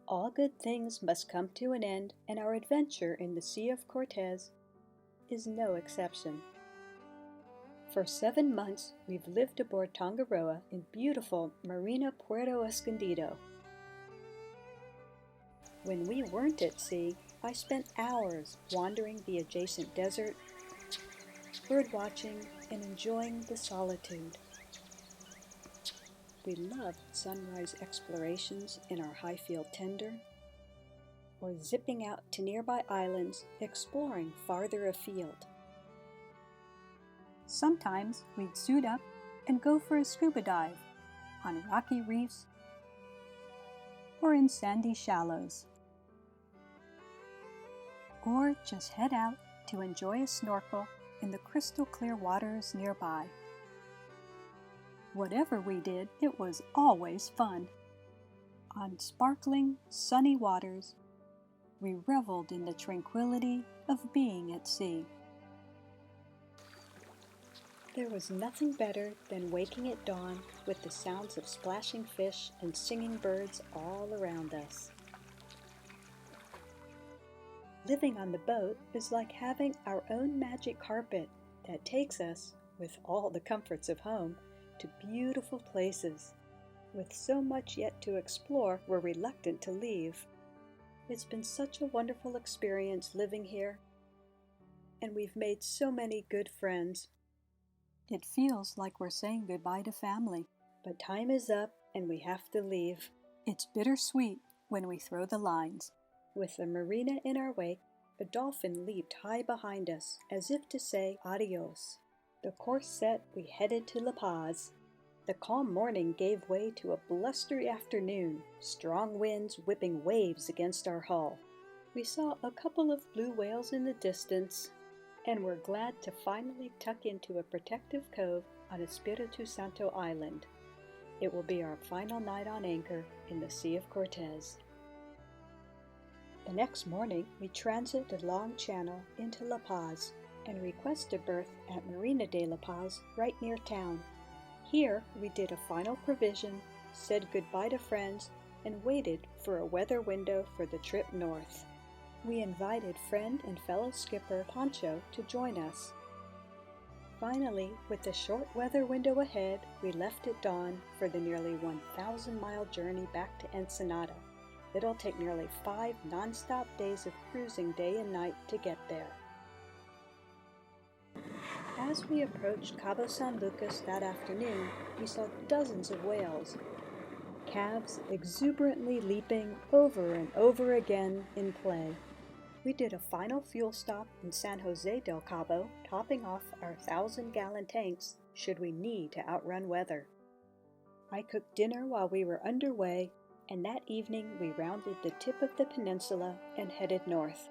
All good things must come to an end, and our adventure in the Sea of Cortez is no exception. For 7 months, we've lived aboard Tangaroa in beautiful Marina Puerto Escondido. When we weren't at sea, I spent hours wandering the adjacent desert, bird-watching, and enjoying the solitude. We loved sunrise explorations in our high-field tender, or zipping out to nearby islands, exploring farther afield. Sometimes we'd suit up and go for a scuba dive on rocky reefs or in sandy shallows. Or just head out to enjoy a snorkel in the crystal clear waters nearby. Whatever we did, it was always fun. On sparkling, sunny waters, we reveled in the tranquility of being at sea. There was nothing better than waking at dawn with the sounds of splashing fish and singing birds all around us. Living on the boat is like having our own magic carpet that takes us, with all the comforts of home, to beautiful places. With so much yet to explore, we're reluctant to leave. It's been such a wonderful experience living here, and we've made so many good friends. It feels like we're saying goodbye to family, but time is up and we have to leave. It's bittersweet when we throw the lines. With the marina in our wake, a dolphin leaped high behind us as if to say adios. The course set, we headed to La Paz. The calm morning gave way to a blustery afternoon, strong winds whipping waves against our hull. We saw a couple of blue whales in the distance, and were glad to finally tuck into a protective cove on Espiritu Santo Island. It will be our final night on anchor in the Sea of Cortez. The next morning, we transit the long channel into La Paz and request a berth at Marina de La Paz right near town. Here, we did a final provision, said goodbye to friends, and waited for a weather window for the trip north. We invited friend and fellow skipper Pancho to join us. Finally, with the short weather window ahead, we left at dawn for the nearly 1,000-mile journey back to Ensenada. It'll take nearly 5 non-stop days of cruising day and night to get there. As we approached Cabo San Lucas that afternoon, we saw dozens of whales, calves exuberantly leaping over and over again in play. We did a final fuel stop in San Jose del Cabo, topping off our 1,000-gallon tanks should we need to outrun weather. I cooked dinner while we were underway, and that evening we rounded the tip of the peninsula and headed north.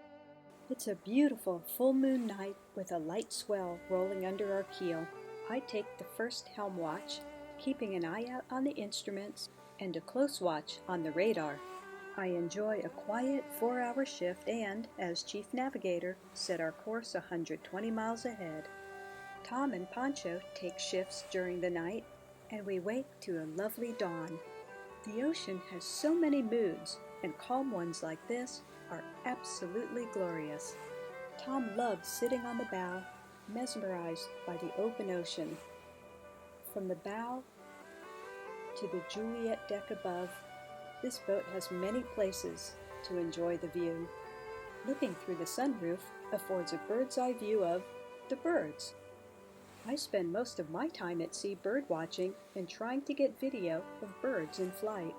It's a beautiful full moon night with a light swell rolling under our keel. I take the first helm watch, keeping an eye out on the instruments and a close watch on the radar. I enjoy a quiet 4-hour shift and, as chief navigator, set our course 120 miles ahead. Tom and Pancho take shifts during the night, and we wake to a lovely dawn. The ocean has so many moods, and calm ones like this are absolutely glorious. Tom loves sitting on the bow, mesmerized by the open ocean. From the bow to the Juliet deck above, this boat has many places to enjoy the view. Looking through the sunroof affords a bird's eye view of the birds. I spend most of my time at sea bird watching and trying to get video of birds in flight.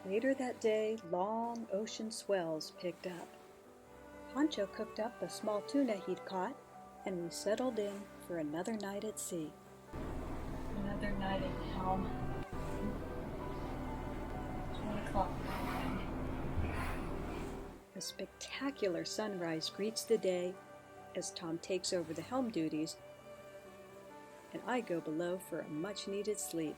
Later that day, long ocean swells picked up. Pancho cooked up a small tuna he'd caught, and we settled in for another night at sea. Another night at the helm. 1 o'clock. A spectacular sunrise greets the day as Tom takes over the helm duties, and I go below for a much-needed sleep.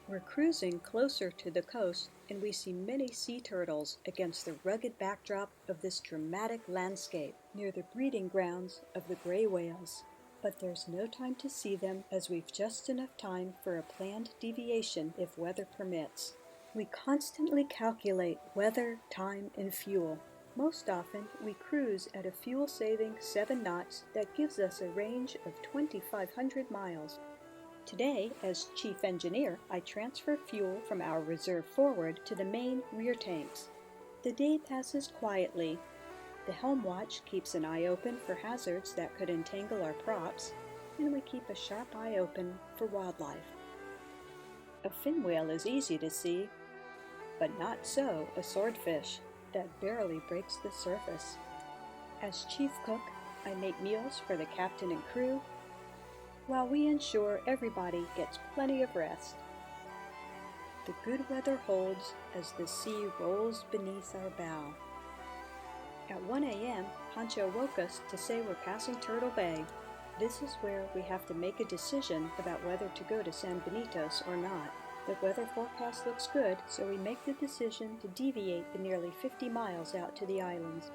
We're cruising closer to the coast, and we see many sea turtles against the rugged backdrop of this dramatic landscape near the breeding grounds of the gray whales. But there's no time to see them, as we've just enough time for a planned deviation if weather permits. We constantly calculate weather, time, and fuel. Most often, we cruise at a fuel-saving 7 knots that gives us a range of 2,500 miles. Today, as chief engineer, I transfer fuel from our reserve forward to the main rear tanks. The day passes quietly. The helm watch keeps an eye open for hazards that could entangle our props, and we keep a sharp eye open for wildlife. A fin whale is easy to see, but not so a swordfish that barely breaks the surface. As chief cook, I make meals for the captain and crew, while we ensure everybody gets plenty of rest. The good weather holds as the sea rolls beneath our bow. At 1 a.m., Pancho woke us to say we're passing Turtle Bay. This is where we have to make a decision about whether to go to San Benitos or not. The weather forecast looks good, so we make the decision to deviate the nearly 50 miles out to the islands.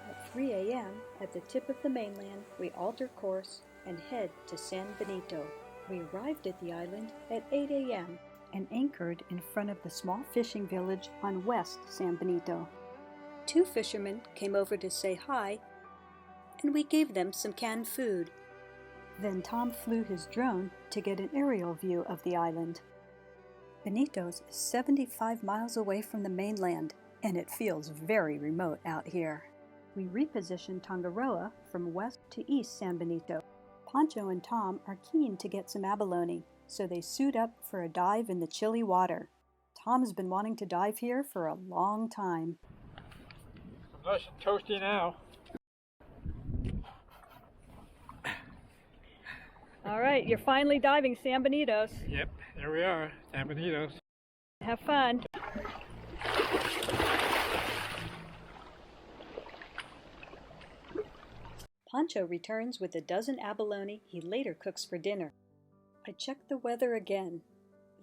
At 3 a.m., at the tip of the mainland, we alter course and head to San Benito. We arrived at the island at 8 a.m. and anchored in front of the small fishing village on West San Benito. 2 fishermen came over to say hi, and we gave them some canned food. Then Tom flew his drone to get an aerial view of the island. Benitos is 75 miles away from the mainland, and it feels very remote out here. We repositioned Tangaroa from west to east San Benito. Pancho and Tom are keen to get some abalone, so they suit up for a dive in the chilly water. Tom's been wanting to dive here for a long time. I'm nice and toasty now. All right, you're finally diving San Benitos. Yep, there we are, San Benitos. Have fun. Pancho returns with a dozen abalone he later cooks for dinner. I check the weather again.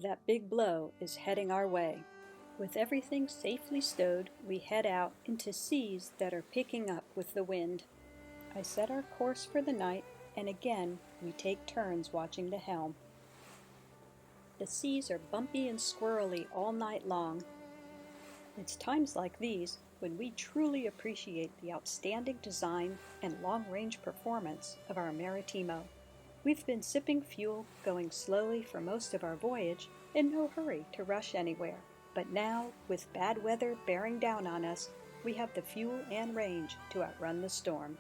That big blow is heading our way. With everything safely stowed, we head out into seas that are picking up with the wind. I set our course for the night, and again we take turns watching the helm. The seas are bumpy and squirrely all night long. It's times like these when we truly appreciate the outstanding design and long-range performance of our Maritimo. We've been sipping fuel, going slowly for most of our voyage, in no hurry to rush anywhere. But now, with bad weather bearing down on us, we have the fuel and range to outrun the storm.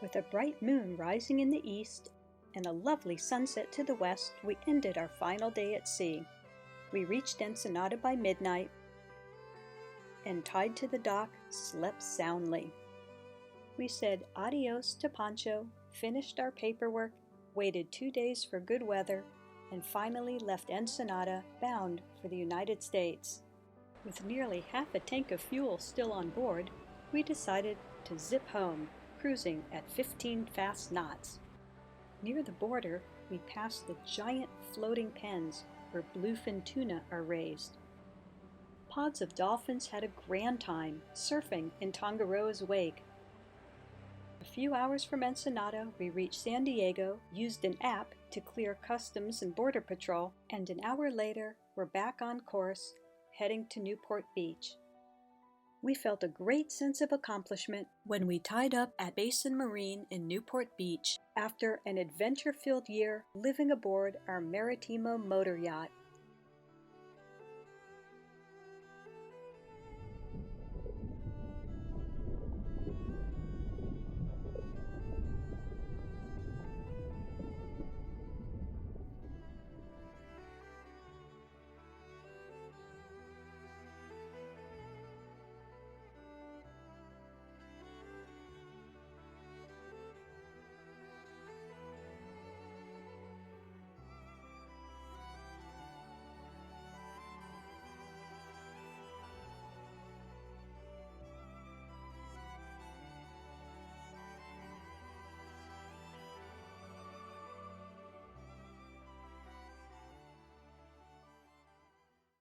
With a bright moon rising in the east and a lovely sunset to the west, we ended our final day at sea. We reached Ensenada by midnight and, tied to the dock, slept soundly. We said adios to Pancho, finished our paperwork, waited 2 days for good weather, and finally left Ensenada bound for the United States. With nearly half a tank of fuel still on board, we decided to zip home, cruising at 15 fast knots. Near the border, we passed the giant floating pens where bluefin tuna are raised. Pods of dolphins had a grand time surfing in Tangaroa's wake. A few hours from Ensenada, we reached San Diego, used an app to clear Customs and Border Patrol, and an hour later, we're back on course, heading to Newport Beach. We felt a great sense of accomplishment when we tied up at Basin Marine in Newport Beach after an adventure-filled year living aboard our Maritimo motor yacht.